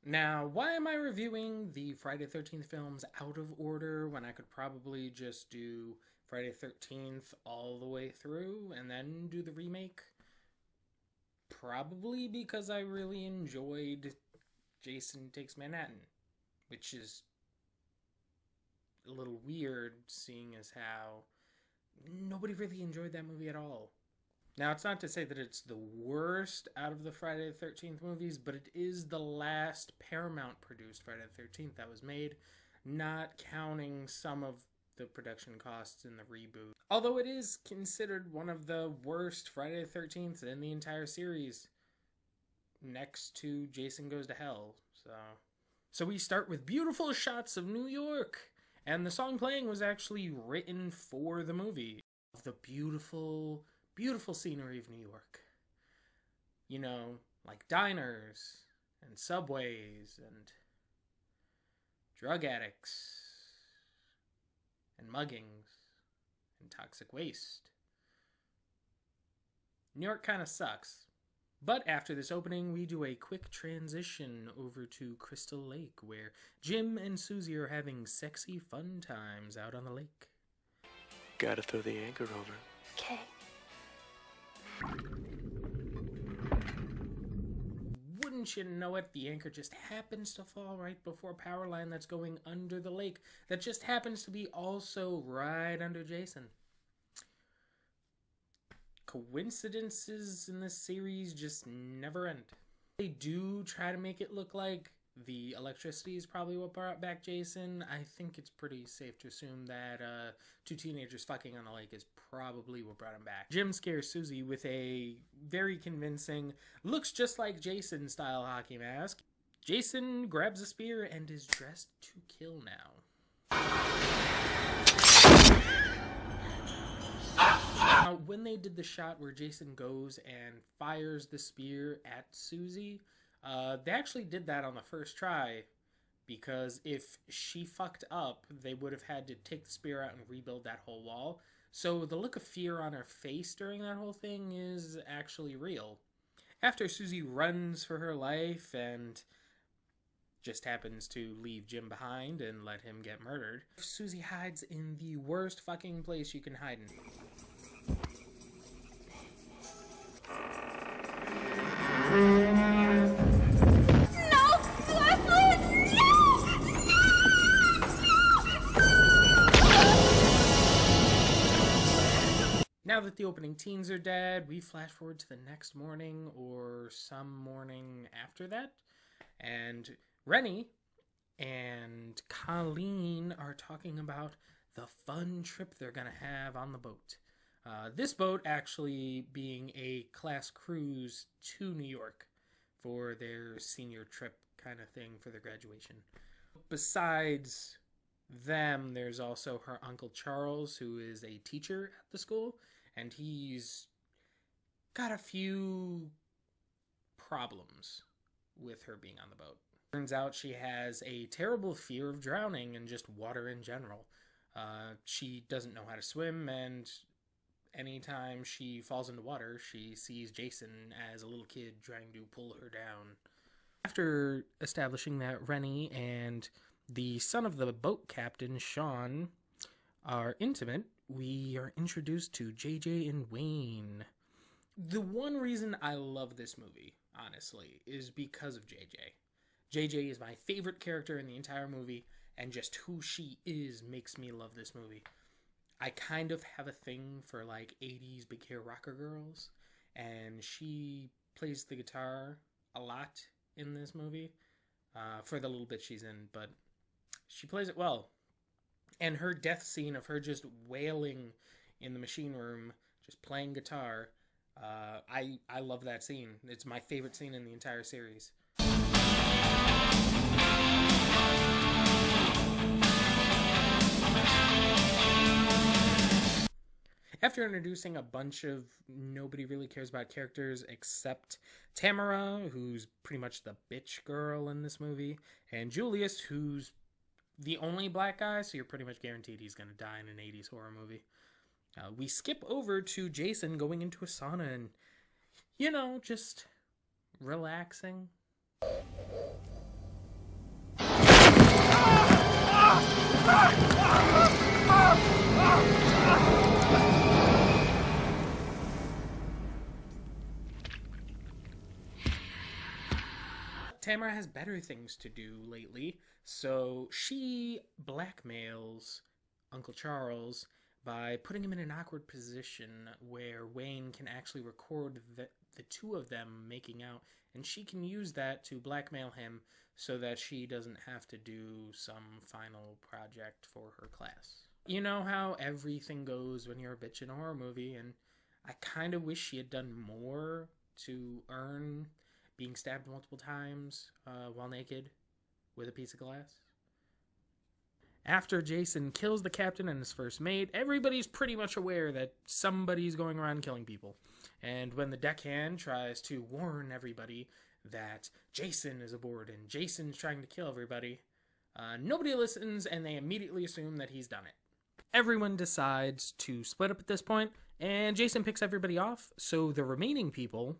Now, why am I reviewing the Friday the 13th films out of order when I could probably just do Friday the 13th all the way through and then do the remake? Probably because I really enjoyed Jason Takes Manhattan, which is a little weird seeing as how nobody really enjoyed that movie at all. Now, it's not to say that it's the worst out of the Friday the 13th movies, but it is the last Paramount-produced Friday the 13th that was made, not counting some of the production costs in the reboot. Although it is considered one of the worst Friday the 13th in the entire series, next to Jason Goes to Hell. So we start with beautiful shots of New York, and the song playing was actually written for the movie. The beautiful scenery of New York. You know, like diners and subways and drug addicts and muggings and toxic waste. New York kind of sucks. But after this opening, we do a quick transition over to Crystal Lake, where Jim and Susie are having sexy fun times out on the lake. Gotta throw the anchor over. Okay. Wouldn't you know it, the anchor just happens to fall right before a power line that's going under the lake that just happens to be also right under Jason. Coincidences in this series just never end. They do try to make it look like the electricity is probably what brought back Jason. I think it's pretty safe to assume that two teenagers fucking on a lake is probably what brought him back. Jim scares Susie with a very convincing, looks just like Jason style hockey mask. Jason grabs a spear and is dressed to kill now. Now, when they did the shot where Jason goes and fires the spear at Susie, they actually did that on the first try, because if she fucked up, they would have had to take the spear out and rebuild that whole wall. So the look of fear on her face during that whole thing is actually real. After Susie runs for her life and just happens to leave Jim behind and let him get murdered, Susie hides in the worst fucking place you can hide in. Now that the opening teens are dead, we flash forward to the next morning or some morning after that, and Rennie and Colleen are talking about the fun trip they're gonna have on the boat. This boat actually being a class cruise to New York for their senior trip kind of thing for their graduation. Besides them, there's also her Uncle Charles, who is a teacher at the school, and he's got a few problems with her being on the boat. Turns out she has a terrible fear of drowning and just water in general. She doesn't know how to swim, and anytime she falls into water, she sees Jason as a little kid trying to pull her down. After establishing that Rennie and the son of the boat captain, Sean, are intimate, we are introduced to JJ and Wayne. The one reason I love this movie, honestly, is because of JJ. JJ is my favorite character in the entire movie, and just who she is makes me love this movie. I kind of have a thing for, like, 80s big hair rocker girls, and she plays the guitar a lot in this movie, for the little bit she's in, but she plays it well. And her death scene of her just wailing in the machine room, just playing guitar, I love that scene. It's my favorite scene in the entire series. After introducing a bunch of nobody really cares about characters except Tamara, who's pretty much the bitch girl in this movie, and Julius, who's the only black guy, so you're pretty much guaranteed he's going to die in an 80s horror movie. We skip over to Jason going into a sauna and, you know, just relaxing. Tamara has better things to do lately, so she blackmails Uncle Charles by putting him in an awkward position where Wayne can actually record the two of them making out, and she can use that to blackmail him so that she doesn't have to do some final project for her class. You know how everything goes when you're a bitch in a horror movie, and I kind of wish she had done more to earn being stabbed multiple times while naked with a piece of glass. After Jason kills the captain and his first mate, everybody's pretty much aware that somebody's going around killing people. And when the deckhand tries to warn everybody that Jason is aboard and Jason's trying to kill everybody, nobody listens and they immediately assume that he's done it. Everyone decides to split up at this point, and Jason picks everybody off, so the remaining people,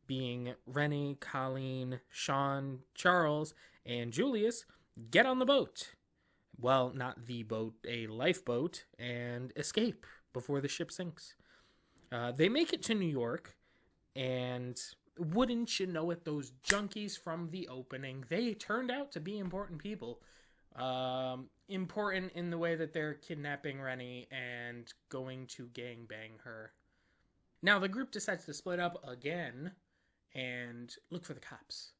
being Rennie, Colleen, Sean, Charles, and Julius, get on the boat. Well, not the boat, a lifeboat, and escape before the ship sinks. They make it to New York, and wouldn't you know it, those junkies from the opening, they turned out to be important people. Important in the way that they're kidnapping Rennie and going to gangbang her. Now, the group decides to split up again and look for the cops.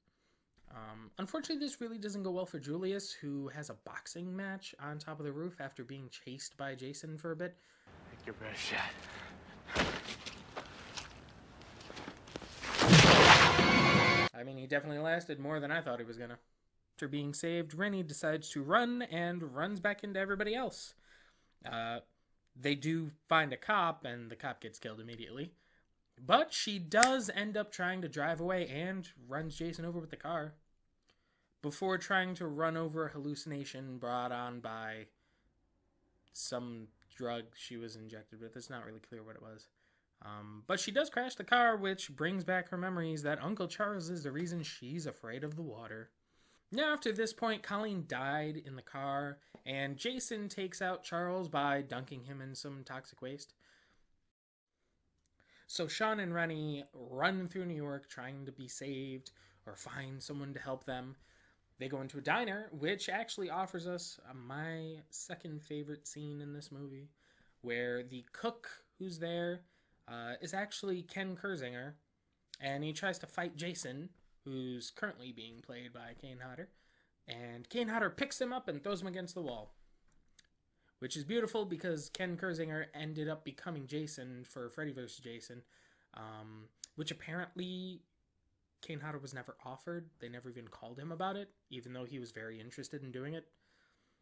Unfortunately, this really doesn't go well for Julius, who has a boxing match on top of the roof after being chased by Jason for a bit. Take your best shot. I mean, he definitely lasted more than I thought he was gonna. After being saved, Rennie decides to run and runs back into everybody else. They do find a cop, and the cop gets killed immediately. But she does end up trying to drive away and runs Jason over with the car before trying to run over a hallucination brought on by some drug she was injected with. It's not really clear what it was. But she does crash the car, which brings back her memories that Uncle Charles is the reason she's afraid of the water. Now, after this point, Colleen died in the car, and Jason takes out Charles by dunking him in some toxic waste. So Sean and Rennie run through New York trying to be saved or find someone to help them. They go into a diner, which actually offers us my second favorite scene in this movie, where the cook who's there is actually Ken Kersinger, and he tries to fight Jason, who's currently being played by Kane Hodder, and Kane Hodder picks him up and throws him against the wall. Which is beautiful because Ken Kersinger ended up becoming Jason for Freddy vs. Jason, which apparently Kane Hodder was never offered. They never even called him about it, even though he was very interested in doing it.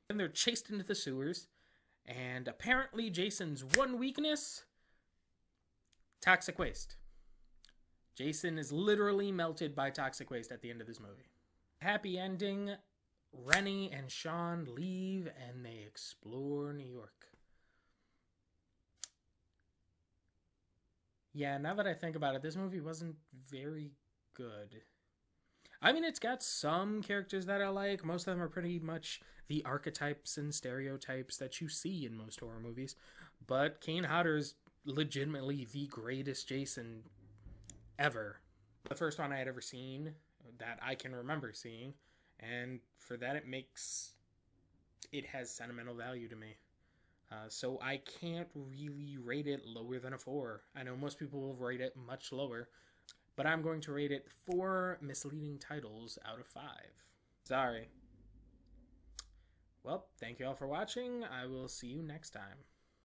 Then they're chased into the sewers, and apparently Jason's one weakness, toxic waste. Jason is literally melted by toxic waste at the end of this movie. Happy ending. Rennie and Sean leave and they explore New York. Yeah, now that I think about it, this movie wasn't very good. I mean, it's got some characters that I like. Most of them are pretty much the archetypes and stereotypes that you see in most horror movies. But Kane Hodder's legitimately the greatest Jason ever. The first one I had ever seen that I can remember seeing. And for that, it has sentimental value to me. So I can't really rate it lower than a 4. I know most people will rate it much lower, but I'm going to rate it 4 misleading titles out of 5. Sorry. Well, thank you all for watching. I will see you next time.